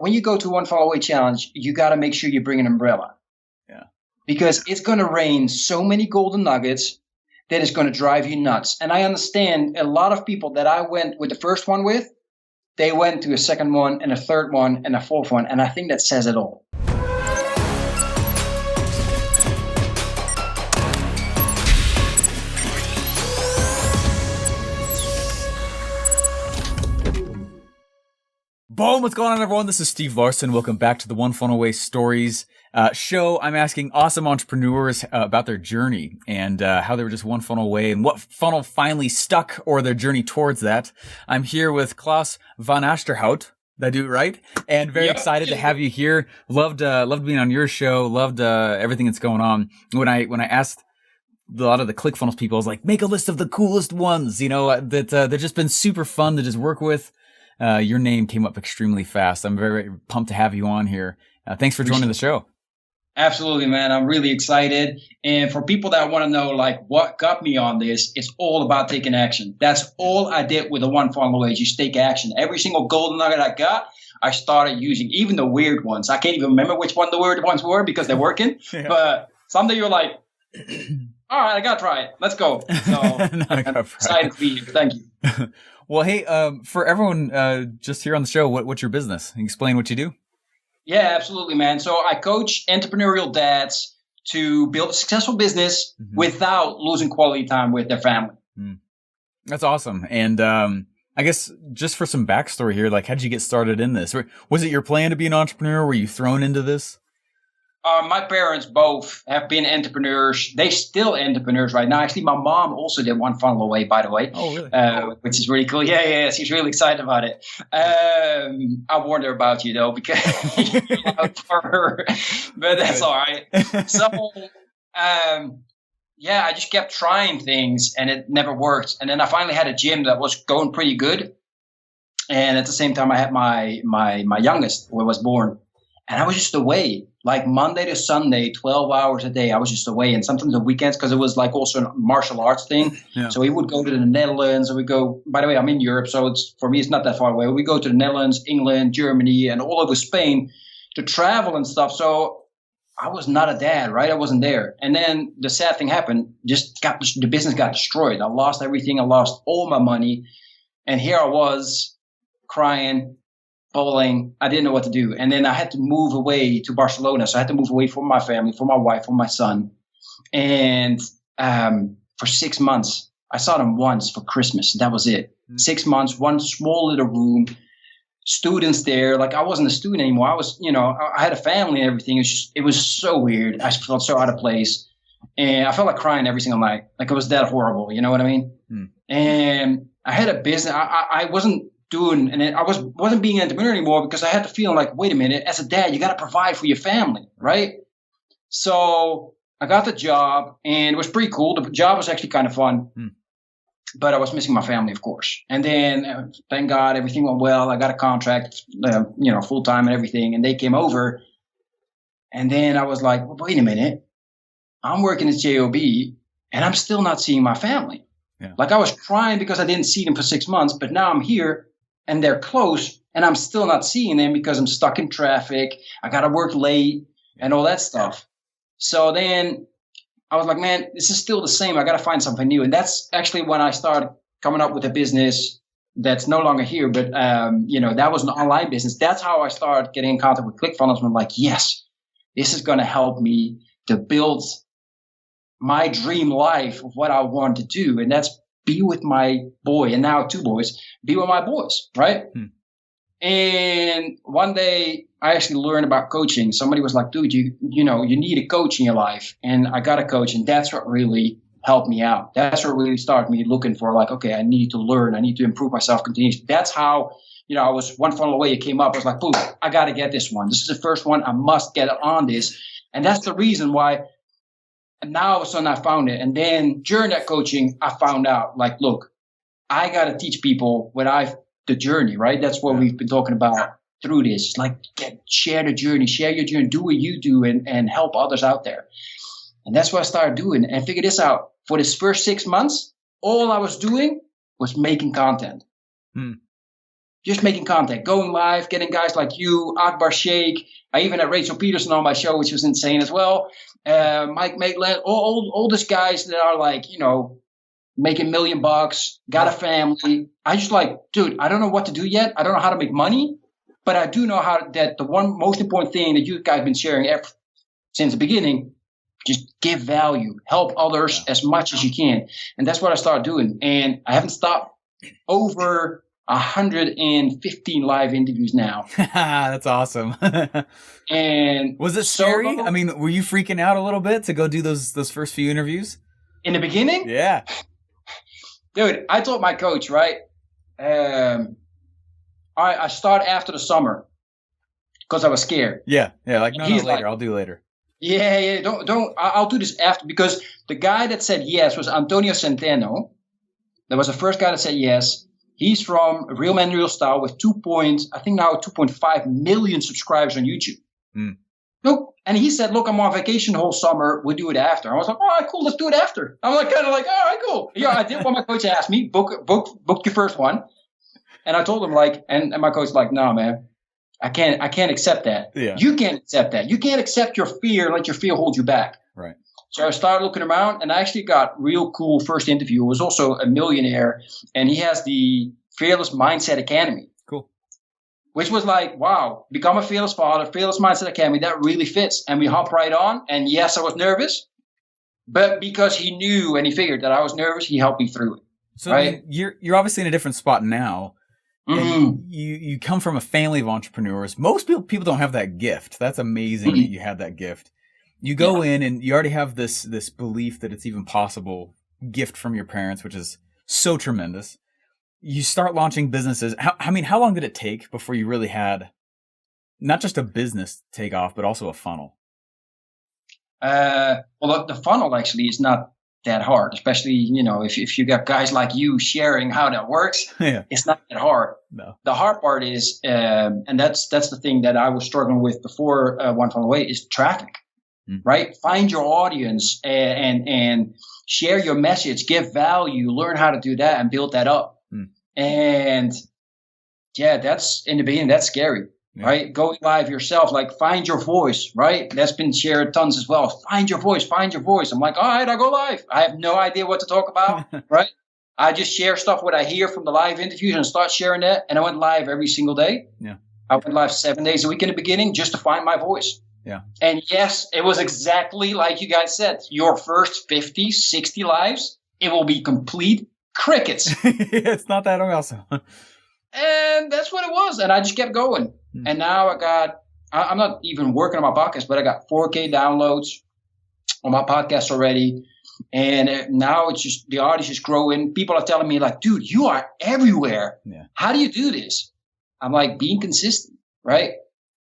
when you go to one fall away challenge, you got to make sure you bring an umbrella. Yeah. Because it's going to rain so many golden nuggets that is going to drive you nuts. And I understand a lot of people that I went with the first one with, they went to a second one and a third one and a fourth one. And I think that says it all. Boom! What's going on, everyone? This is Steve Larson. Welcome back to the One Funnel Away Stories show. I'm asking awesome entrepreneurs about their journey and how they were just one funnel away and what funnel finally stuck or their journey towards that. I'm here with Klaas van Oosterhout. Did I do it right? And very excited to have you here. Loved being on your show. Loved everything that's going on. When I asked a lot of the ClickFunnels people, I was like, make a list of the coolest ones, that they've just been super fun to just work with. Your name came up extremely fast. I'm very pumped to have you on here. Thanks for joining the show. Absolutely, man. I'm really excited. And for people that want to know, like, what got me on this, it's all about taking action. That's all I did with the One Funnel Away, just take action. Every single golden nugget I got, I started using, even the weird ones. I can't even remember which one the weird ones were because they're working. Yeah. But someday you're like, all right, I got to try it. Let's go. So I'm excited to be here. Thank you. Well, hey, for everyone just here on the show, what's your business? Can you explain what you do? Yeah, absolutely, man. So I coach entrepreneurial dads to build a successful business without losing quality time with their family. That's awesome. And I guess just for some backstory here, like, how did you get started in this? Was it your plan to be an entrepreneur? Were you thrown into this? My parents both have been entrepreneurs. They're still entrepreneurs right now. Actually, my mom also did One Funnel Away, by the way. Oh, really? Which is really cool. Yeah. She's really excited about it. I warned her about you, though, because for her. But that's all right. So, I just kept trying things, and it never worked. And then I finally had a gym that was going pretty good. And at the same time, I had my youngest, who was born. And I was just away, like Monday to Sunday, 12 hours a day. I was just away. And sometimes on weekends, because it was like also a martial arts thing. Yeah. So we would go to the Netherlands, and we go, by the way, I'm in Europe. So for me, it's not that far away. We go to the Netherlands, England, Germany, and all over Spain to travel and stuff. So I was not a dad, right? I wasn't there. And then the sad thing happened, the business got destroyed. I lost everything. I lost all my money. And here I was crying, bowling. I didn't know what to do. And then I had to move away to Barcelona. So I had to move away from my family, from my wife, from my son. And for 6 months, I saw them once for Christmas. That was it. 6 months, one small little room, students there. Like, I wasn't a student anymore. I was, I had a family and everything. It was so weird. I felt so out of place. And I felt like crying every single night. Like, it was that horrible. You know what I mean? And I had a business. I wasn't doing, and I wasn't being an entrepreneur anymore because I had the feeling like, wait a minute, as a dad, you got to provide for your family, right? So I got the job, and it was pretty cool. The job was actually kind of fun, but I was missing my family, of course. And then, thank God, everything went well. I got a contract, full time and everything, and they came over. And then I was like, well, wait a minute, I'm working at JOB, and I'm still not seeing my family. Yeah. Like, I was crying because I didn't see them for 6 months, but now I'm here. And they're close, and I'm still not seeing them because I'm stuck in traffic. I got to work late and all that stuff. So then I was like, man, this is still the same. I got to find something new. And that's actually when I started coming up with a business that's no longer here. But, that was an online business. That's how I started getting in contact with ClickFunnels. And I'm like, yes, this is going to help me to build my dream life of what I want to do. And that's be with my boy, and now 2 boys, be with my boys, right? And one day I actually learned about coaching. Somebody was like, dude, you need a coach in your life. And I got a coach, and that's what really helped me out. That's what really started me looking for, like, okay, I need to learn. I need to improve myself continuously. That's how, I was one funnel away. It came up. I was like, boom, I got to get this one. This is the first one. I must get on this. And that's the reason why. And now all of a sudden I found it. And then during that coaching, I found out, like, look, I got to teach people the journey, right? That's what we've been talking about through this. Like, share the journey, share your journey, do what you do, and help others out there. And that's what I started doing. And figure this out. For this first 6 months, all I was doing was making content. just making contact, going live, getting guys like you, Akbar Sheikh. I even had Rachel Peterson on my show, which was insane as well. Mike Maitland, all these guys that are like, making $1 million, got a family. I just like, dude, I don't know what to do yet. I don't know how to make money, but I do know that the one most important thing that you guys have been sharing since the beginning, just give value, help others as much as you can. And that's what I started doing. And I haven't stopped. Over 115 live interviews now. That's awesome. And was it scary? I mean, were you freaking out a little bit to go do those first few interviews? In the beginning? Yeah. Dude, I told my coach, right? I start after the summer because I was scared. Yeah. Like, no, later. Like, I'll do later. Yeah. Don't. I'll do this after, because the guy that said yes was Antonio Centeno. That was the first guy that said yes. He's from Real Man Real Style with 2.5 million subscribers on YouTube. Look, and he said, look, I'm on vacation the whole summer. We'll do it after. I was like, all right, cool. Let's do it after. I'm like, kind of like, all right, cool. Yeah, I did what my coach asked me. Book your first one. And I told him, like, and my coach was like, no, man, I can't accept that. Yeah. You can't accept that. You can't accept your fear and let your fear hold you back. Right. So I started looking around, and I actually got real cool first interview. It was also a millionaire, and he has the Fearless Mindset Academy. Cool. Which was like, wow, become a fearless father, Fearless Mindset Academy. That really fits. And we hop right on. And yes, I was nervous, but because he knew and he figured that I was nervous, he helped me through it. So right? I mean, you're obviously in a different spot now. And you come from a family of entrepreneurs. Most people don't have that gift. That's amazing that you had that gift. You go in and you already have this belief that it's even possible, gift from your parents, which is so tremendous. You start launching businesses. How long did it take before you really had not just a business take off, but also a funnel? Well, the funnel actually is not that hard, especially, if you got guys like you sharing how that works. Yeah. It's not that hard. No. The hard part is, and that's the thing that I was struggling with before One Funnel Away, is traffic. Right? Find your audience and share your message, give value, learn how to do that and build that up. And yeah, that's in the beginning, that's scary, right? Going live yourself, like find your voice, right? That's been shared tons as well. Find your voice. I'm like, all right, I'll go live. I have no idea what to talk about, right? I just share stuff, what I hear from the live interviews, and start sharing that. And I went live every single day. Yeah. I went live 7 days a week in the beginning just to find my voice. Yeah. And yes, it was exactly like you guys said. Your first 50, 60 lives, it will be complete crickets. It's not that awesome. And that's what it was. And I just kept going. And now I'm not even working on my podcast, but I got 4K downloads on my podcast already. And now it's just, the audience is growing. People are telling me like, dude, you are everywhere. Yeah. How do you do this? I'm like, being consistent, right?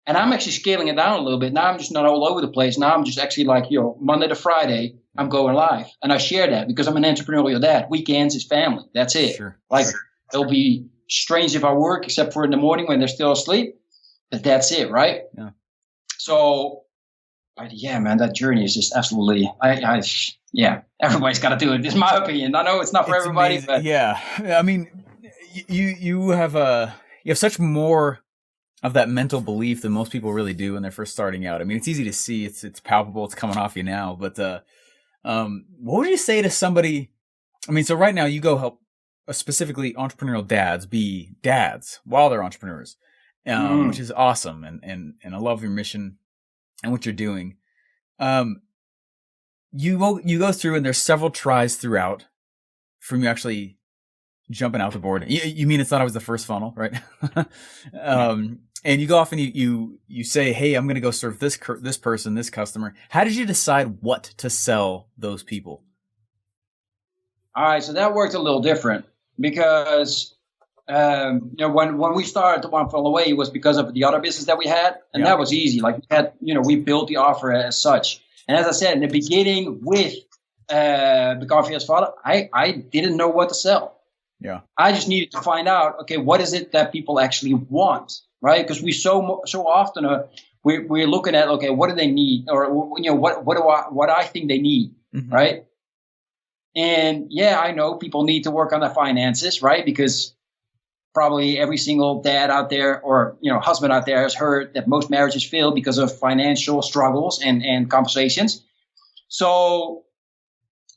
And I'm actually scaling it down a little bit. Now I'm just not all over the place. Now I'm just actually like, Monday to Friday, I'm going live. And I share that because I'm an entrepreneurial dad. Weekends is family. That's it. Sure. Like, it'll be strange if I work, except for in the morning when they're still asleep. But that's it, right? Yeah. So, yeah, man, that journey is just absolutely, everybody's got to do it. This is my opinion. I know it's not for everybody, amazing. but yeah. I mean, you have such more of that mental belief than most people really do when they're first starting out. I mean, it's easy to see, it's palpable, it's coming off you now. But what would you say to somebody? I mean, so right now you go help specifically entrepreneurial dads be dads while they're entrepreneurs, which is awesome, and I love your mission and what you're doing. You go through, and there's several tries throughout from you actually jumping out the board. You mean it's not always the first funnel, right? And you go off and you say, hey, I'm going to go serve this person, this customer. How did you decide what to sell those people? All right, so that worked a little different because when we started the One Funnel Away, it was because of the other business that we had, and that was easy. Like we built the offer as such. And as I said in the beginning, with Become Fearless Father, I didn't know what to sell. Yeah, I just needed to find out, okay, what is it that people actually want, right? Because we so often we're looking at, okay, what do they need, or what I think they need, right? And yeah, I know people need to work on their finances, right? Because probably every single dad out there or, husband out there has heard that most marriages fail because of financial struggles and conversations. So,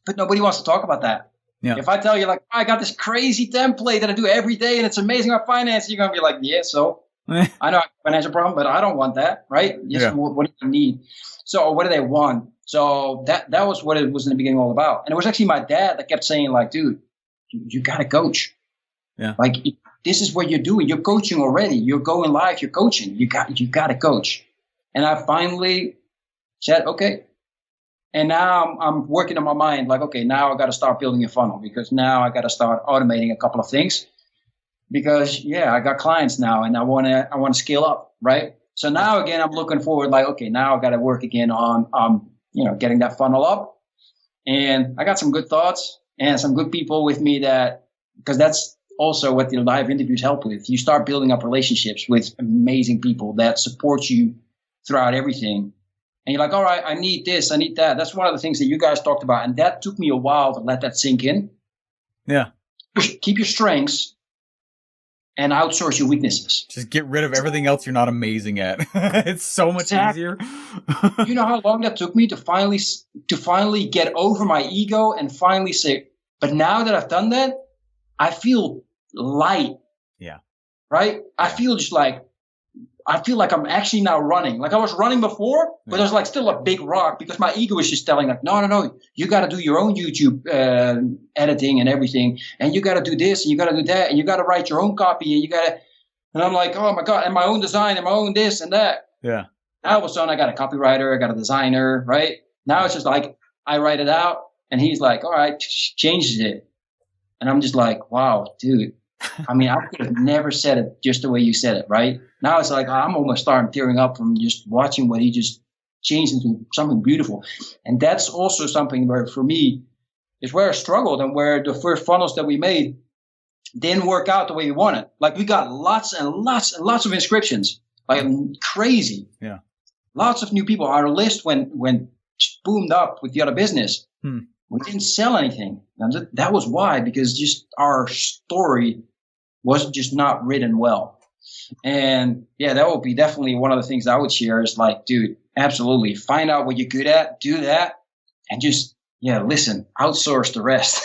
but nobody wants to talk about that. Yeah. If I tell you, like, I got this crazy template that I do every day and it's amazing about finance, you're going to be like, yeah, so I know I have a financial problem, but I don't want that, right? What do you need? So what do they want? So that was what it was in the beginning all about. And it was actually my dad that kept saying, like, dude, you got to coach. Yeah. Like, this is what you're doing. You're coaching already. You're going live. You're coaching. You got to coach. And I finally said, okay. And now I'm working on my mind, like, okay, now I got to start building a funnel because now I got to start automating a couple of things because, I got clients now and I want to scale up, right? So now again, I'm looking forward, like, okay, now I got to work again on, getting that funnel up. And I got some good thoughts and some good people with me because that's also what the live interviews help with. You start building up relationships with amazing people that support you throughout everything. And you're like, all right, I need this, I need that. That's one of the things that you guys talked about. And that took me a while to let that sink in. Yeah. Keep your strengths and outsource your weaknesses. Just get rid of everything else you're not amazing at. It's so much easier. You know how long that took me to finally get over my ego and finally say, but now that I've done that, I feel light. Yeah. Right? I feel like I'm actually now running. Like I was running before, but there's like still a big rock because my ego is just telling like, no, you got to do your own YouTube editing and everything. And you got to do this and you got to do that. And you got to write your own copy and I'm like, oh my God, and my own design and my own this and that. Yeah. Now all of a sudden I got a copywriter, I got a designer, right? Now it's just like, I write it out and he's like, all right, changes it. And I'm just like, wow, dude. I mean, I could have never said it just the way you said it, right? Now it's like I'm almost starting tearing up from just watching what he just changed into something beautiful. And that's also something where, for me, is where I struggled and where the first funnels that we made didn't work out the way we wanted. Like we got lots and lots and lots of inscriptions, like crazy. Yeah, lots of new people. Our list went boomed up with the other business. We didn't sell anything. And that was why, because just our story was just not written well. And that would be definitely one of the things I would share is like, dude, absolutely. Find out what you're good at, do that, and just, listen, outsource the rest.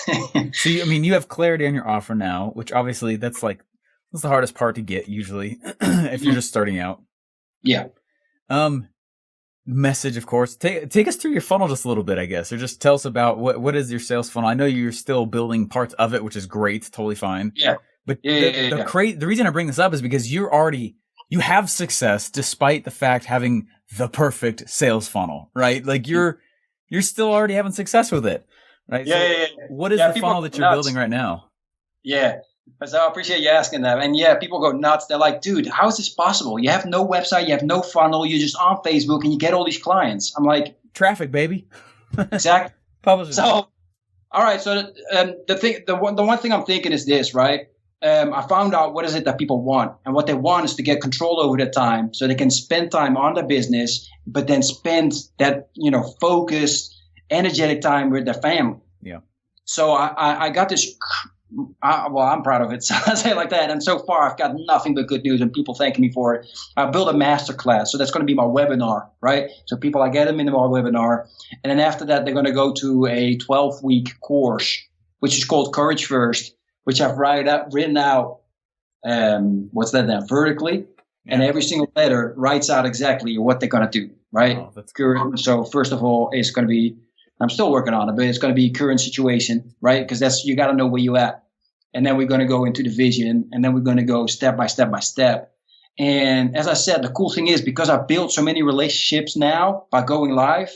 So, you have clarity on your offer now, which obviously that's the hardest part to get usually if you're just starting out. Yeah. Message, of course. Take us through your funnel just a little bit, I guess, or just tell us about what is your sales funnel. I know you're still building parts of it, which is great, totally fine. Yeah. But the reason I bring this up is because you have success despite the fact having the perfect sales funnel, right? Like you're still already having success with it, right? Yeah. So what is the funnel that you're building right now? Yeah. So I appreciate you asking that. And people go nuts. They're like, dude, how is this possible? You have no website, you have no funnel, you're just on Facebook and you get all these clients. I'm like, traffic, baby. Exactly. Publishing. So, all right. So the one thing I'm thinking is this, right? I found out what is it that people want, and what they want is to get control over their time so they can spend time on their business, but then spend that, focused, energetic time with their family. Yeah. So I got this. I'm proud of it. So I say it like that. And so far, I've got nothing but good news and people thanking me for it. I built a masterclass. So that's going to be my webinar, right? So I get them into my webinar. And then after that, they're going to go to a 12-week course, which is called Courage First, which I've written out, vertically. Yeah. And every single letter writes out exactly what they're going to do, right? Oh, that's cool. So first of all, it's going to be, I'm still working on it, but it's going to be current situation, right? Because you got to know where you at. And then we're going to go into the vision, and then we're going to go step by step by step. And as I said, the cool thing is because I've built so many relationships now by going live,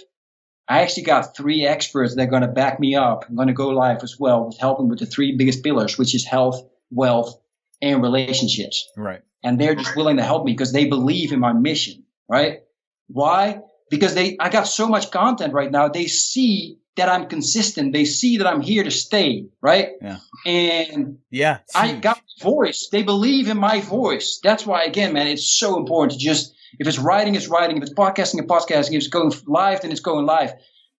I actually got 3 experts that are going to back me up. I'm going to go live as well with helping with the 3 biggest pillars, which is health, wealth, and relationships. Right. And they're just willing to help me because they believe in my mission, right? Why? Because I got so much content right now. They see that I'm consistent. They see that I'm here to stay, right? Yeah. And I got my voice. They believe in my voice. That's why, again, man, it's so important to just, if it's writing, it's writing. If it's podcasting, it's podcasting. If it's going live, then it's going live.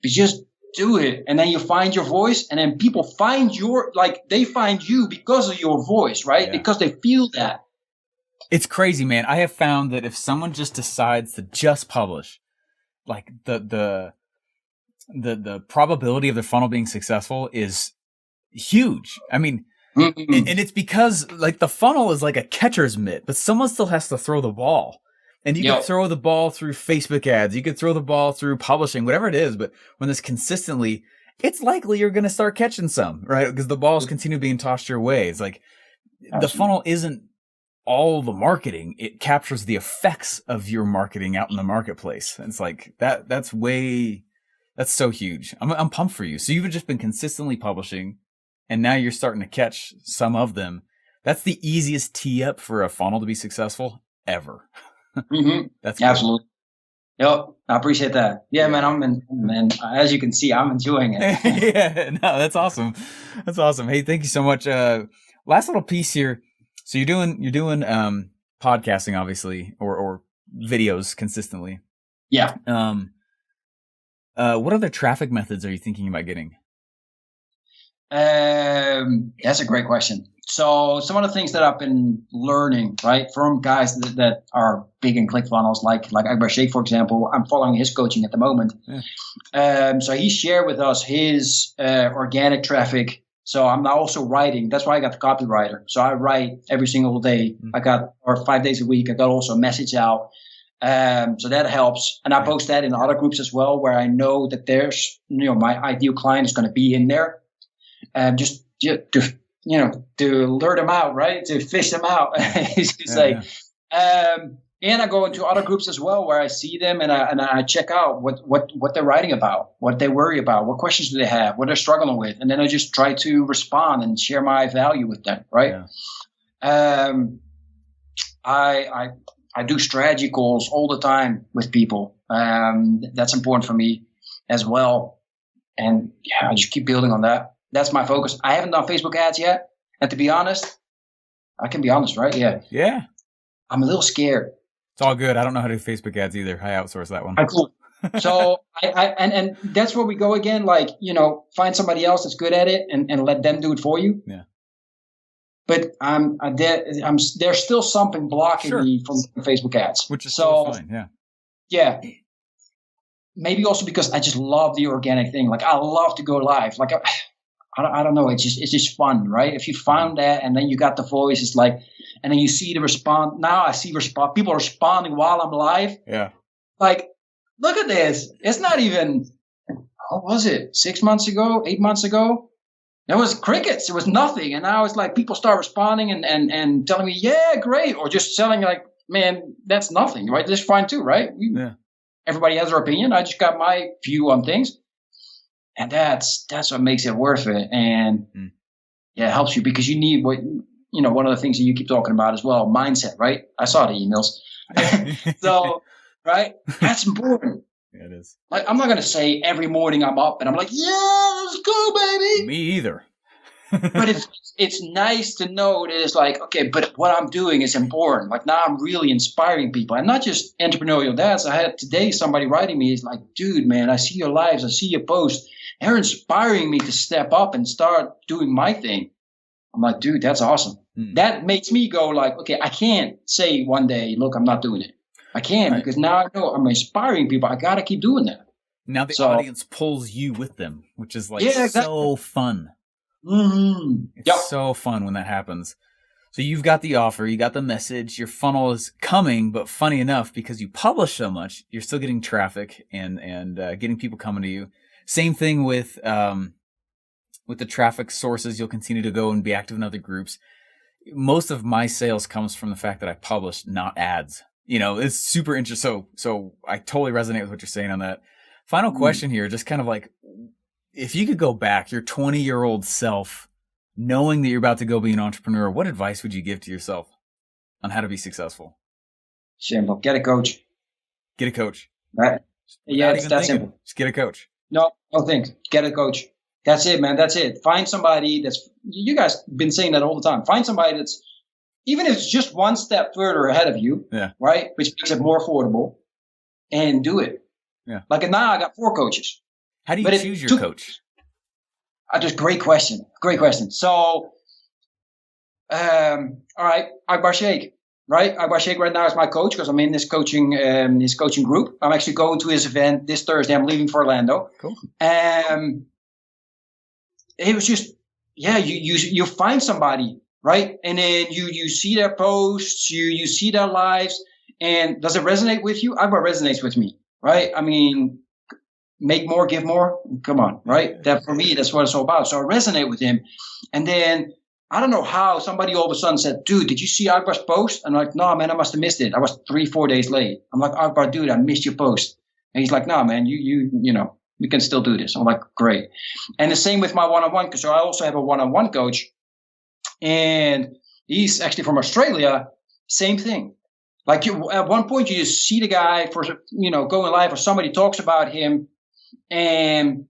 But just do it. And then you find your voice, and then people find they find you because of your voice, right? Yeah. Because they feel that. It's crazy, man. I have found that if someone just decides to just publish, like the probability of their funnel being successful is huge. I mean, and it's because like the funnel is like a catcher's mitt, but someone still has to throw the ball. And you can throw the ball through Facebook ads. You could throw the ball through publishing, whatever it is. But when this consistently, it's likely you're going to start catching some, right? Because the balls continue being tossed your way. It's like the funnel isn't all the marketing. It captures the effects of your marketing out in the marketplace. And it's like that's so huge. I'm pumped for you. So you've just been consistently publishing, and now you're starting to catch some of them. That's the easiest tee up for a funnel to be successful ever. Mm-hmm. That's absolutely. Yep, I appreciate that. Yeah, man. As you can see, I'm enjoying it. Yeah, no, that's awesome. That's awesome. Hey, thank you so much. Last little piece here. So you're doing podcasting, obviously, or videos consistently. Yeah. What other traffic methods are you thinking about getting? That's a great question. So some of the things that I've been learning, right, from guys that are big in ClickFunnels, like Akbar Sheikh, for example. I'm following his coaching at the moment. Yeah. So he shared with us his organic traffic. So I'm now also writing. That's why I got the copywriter. So I write every single day. Or 5 days a week. I got also a message out. So that helps. And I post that in other groups as well, where I know that there's, my ideal client is going to be in there. Just to lure them out, right? To fish them out. And I go into other groups as well where I see them and I check out what they're writing about, what they worry about, what questions do they have, what they're struggling with. And then I just try to respond and share my value with them, right? Yeah. I do strategy calls all the time with people. That's important for me as well. And I just keep building on that. That's my focus. I haven't done Facebook ads yet. And to be honest, I can be honest, right? Yeah. Yeah. I'm a little scared. It's all good. I don't know how to do Facebook ads either. I outsource that one. Cool. So and that's where we go again. Like, find somebody else that's good at it and let them do it for you. Yeah. But there's still something blocking me from Facebook ads. Which is so fine. Yeah. Yeah. Maybe also because I just love the organic thing. Like I love to go live. Like I don't know. It's just fun, right? If you found that and then you got the voice, it's like, and then you see the response. Now I see people responding while I'm live. Yeah. Like, look at this. It's not even, what was it? 6 months ago, 8 months ago? There was crickets. There was nothing. And now it's like people start responding and telling me, yeah, great. Or just telling like, man, that's nothing, right? That's fine too, right? Yeah. Everybody has their opinion. I just got my view on things. And that's what makes it worth it. And it helps you because you need one of the things that you keep talking about as well, mindset, right? I saw the emails. So, right? That's important. Yeah, it is. Like, I'm not going to say every morning I'm up and I'm like, yeah, let's go, baby. Me either. But it's nice to know that it's like, okay, but what I'm doing is important. Like now I'm really inspiring people, and not just entrepreneurial dads. I had today somebody writing me, is like, dude, man, I see your lives, I see your posts. They're inspiring me to step up and start doing my thing. I'm like, dude, that's awesome. That makes me go like, okay, I can't say one day, look, I'm not doing it. I can't because now I know I'm inspiring people. I got to keep doing that. Now the audience pulls you with them, which is like so fun. Mm-hmm. It's so fun when that happens. So you've got the offer, you got the message, your funnel is coming, but funny enough, because you publish so much, you're still getting traffic and getting people coming to you. Same thing with the traffic sources. You'll continue to go and be active in other groups. Most of my sales comes from the fact that I publish, not ads. It's super interesting. So I totally resonate with what you're saying on that. Final question here, just kind of like, if you could go back, your 20-year-old self, knowing that you're about to go be an entrepreneur, what advice would you give to yourself on how to be successful? Simple. Get a coach. Get a coach. Right. Yeah, it's that simple. Just get a coach. No think. Get a coach. That's it, man. That's it. Find somebody you guys been saying that all the time. Find somebody that's, even if it's just one step further ahead of you, right? Which makes it more affordable, and do it. Yeah. Like now I got 4 coaches. How do you choose your coach? Just great question. Great question. So, all right, Akbar Sheikh. Right, Akbar Sheikh right now is my coach because I'm in this coaching group. I'm actually going to his event this Thursday. I'm leaving for Orlando. Cool. It was just, yeah, you find somebody, right, and then you see their posts, you see their lives, and does it resonate with you? Akbar resonates with me, right? I mean, make more, give more. Come on, right? That for me, that's what it's all about. So I resonate with him, and then. I don't know how somebody all of a sudden said, dude, did you see Akbar's post? I'm like, no, man, I must have missed it. I was 3-4 days late. I'm like, Akbar, dude, I missed your post. And he's like, no, man, you know, we can still do this. I'm like, great. And the same with my one-on-one, because I also have a one-on-one coach. And he's actually from Australia. Same thing. Like at one point, you just see the guy for, going live or somebody talks about him. And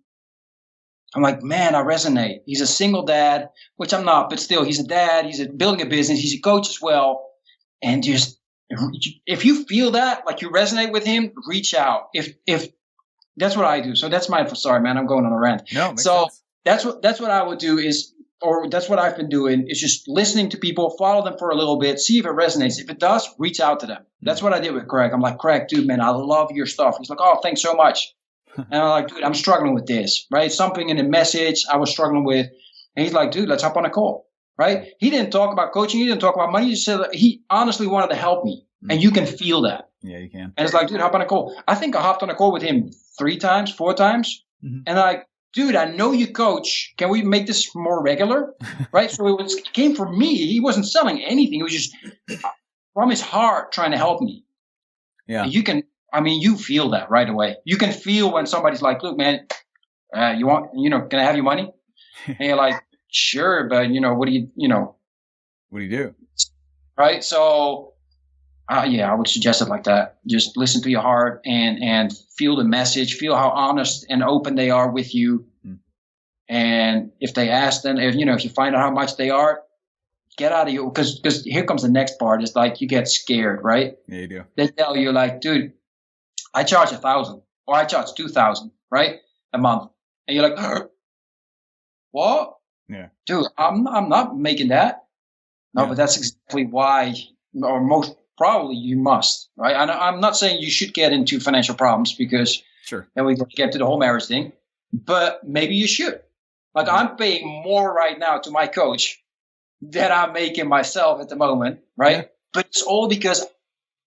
I'm like, man, I resonate. He's a single dad, which I'm not, but still, he's a dad. He's building a business. He's a coach as well. And just, if you feel that, like you resonate with him, reach out. If that's what I do. So that's sorry, man, I'm going on a rant. No, makes sense. that's what I would do or that's what I've been doing is just listening to people, follow them for a little bit, see if it resonates. If it does, reach out to them. That's what I did with Craig. I'm like, Craig, dude, man, I love your stuff. He's like, oh, thanks so much. And I'm like, dude, I'm struggling with this, right? Something in the message I was struggling with. And he's like, dude, let's hop on a call, right? He didn't talk about coaching. He didn't talk about money. He just said he honestly wanted to help me. And you can feel that. Yeah, you can. And it's like, dude, hop on a call. I think I hopped on a call with him 3 times, 4 times. And I'm like, dude, I know you coach. Can we make this more regular? Right? So it came from me. He wasn't selling anything. It was just from his heart trying to help me. Yeah. And you feel that right away. You can feel when somebody's like, look, man, can I have your money? And you're like, sure, but, what do you do? Right? So, I would suggest it like that. Just listen to your heart and feel the message, feel how honest and open they are with you. And if they ask, then, if you find out how much they are, get out of you. Because here comes the next part. It's like you get scared, right? Yeah, you do. They tell you like, dude, I charge 1,000 or I charge 2,000, right? A month. And you're like, what? Yeah. Dude, I'm not making that. No, yeah. But that's exactly why, or most probably you must, right? I'm not saying you should get into financial problems because sure. Then we get to the whole marriage thing, but maybe you should. Like I'm paying more right now to my coach than I'm making myself at the moment, right? Yeah. But it's all because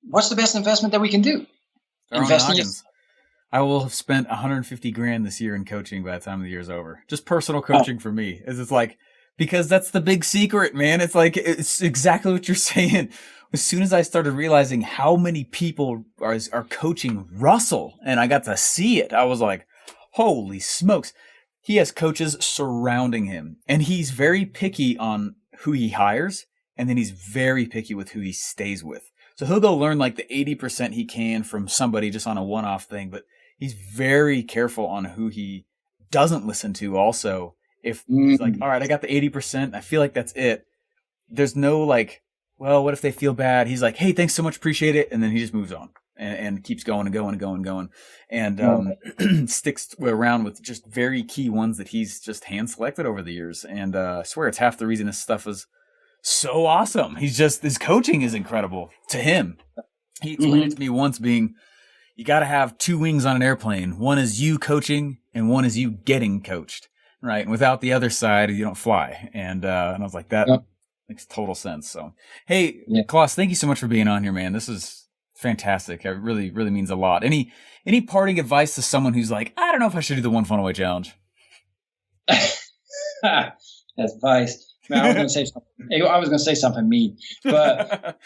what's the best investment that we can do? Investing. I will have spent $150,000 this year in coaching by the time the year's over. Just personal coaching for me. It's like, because that's the big secret, man. It's like, it's exactly what you're saying. As soon as I started realizing how many people are coaching Russell and I got to see it, I was like, holy smokes. He has coaches surrounding him and he's very picky on who he hires. And then he's very picky with who he stays with. So he'll go learn like the 80% he can from somebody just on a one-off thing, but he's very careful on who he doesn't listen to also. If he's like, all right, I got the 80%, I feel like that's it. There's no like, well, what if they feel bad? He's like, hey, thanks so much, appreciate it. And then he just moves on and keeps going and going and going and going. And sticks around with just very key ones that he's just hand selected over the years. And I swear it's half the reason his stuff is so awesome. His coaching is incredible to him. He explained it to me once being, you got to have 2 wings on an airplane. One is you coaching and one is you getting coached, right? And without the other side, you don't fly. And I was like, that makes total sense. So, hey, Klaas, thank you so much for being on here, man. This is fantastic. It really, really means a lot. Any parting advice to someone who's like, I don't know if I should do the One Funnel Away Challenge? Advice. Man, I was going to say something mean, but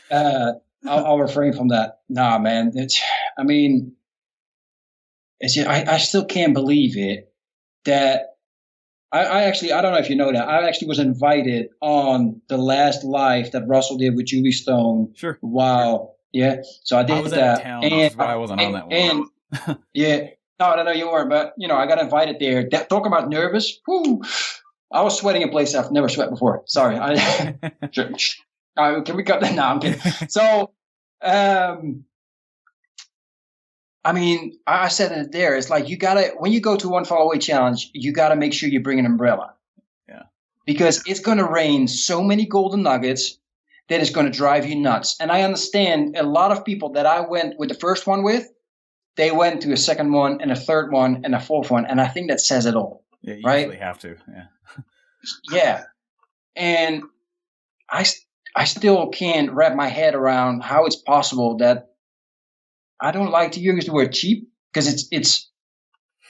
I'll refrain from that. Nah, man. I still can't believe it that I don't know if you know that. I actually was invited on the last live that Russell did with Julie Stone. Sure. Wow. Yeah. So I did I was that. Out of town. That's why I wasn't on that one. And yeah. No, you weren't. But, I got invited there. Talking about nervous. Whoo. I was sweating in place I've never sweat before. Sorry. Can we cut that? No, I'm kidding. So, I mean, I said it there. It's like when you go to One Fall Away Challenge, you gotta make sure you bring an umbrella. Yeah. Because it's gonna rain so many golden nuggets that it's gonna drive you nuts. And I understand a lot of people that I went with the first one with, they went to a second one and a third one and a fourth one. And I think that says it all. Yeah, you right? usually have to. Yeah. Yeah. And I still can't wrap my head around how it's possible that I don't like to use the word cheap because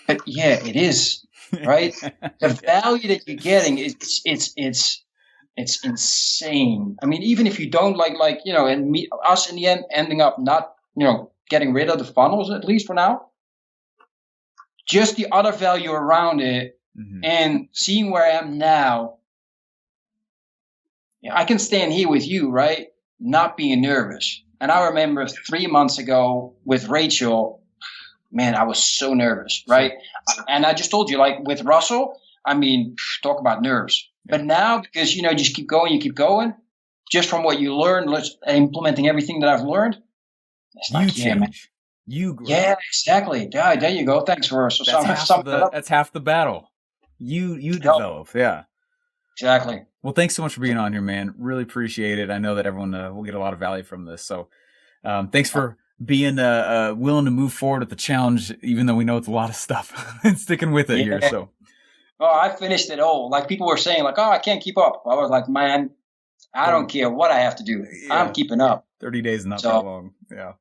but yeah, it is, right? The value that you're getting it's insane. I mean, even if you don't and us in the end ending up not, getting rid of the funnels, at least for now, just the other value around it and seeing where I am now. Yeah, I can stand here with you, right? Not being nervous. And I remember 3 months ago with Rachel, man, I was so nervous, right? And I just told you, like with Russell, I mean, talk about nerves. But now, because, you just keep going, just from what you learn, implementing everything that I've learned. It's you like, change. Yeah, man. You grow. Yeah, exactly. Yeah, there you go. Thanks for that's half the battle. You develop. Yeah. Exactly. Well, thanks so much for being on here, man. Really appreciate it. I know that everyone will get a lot of value from this. So thanks for being willing to move forward with the challenge, even though we know it's a lot of stuff, and sticking with it here. So. Oh, I finished it all. Like people were saying, like, oh, I can't keep up. I was like, man, I don't care what I have to do. Yeah. I'm keeping up. 30 days is not that long. Yeah.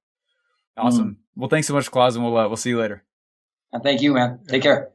Awesome. Well, thanks so much, Klaas, and we'll see you later. And thank you, man. Take care.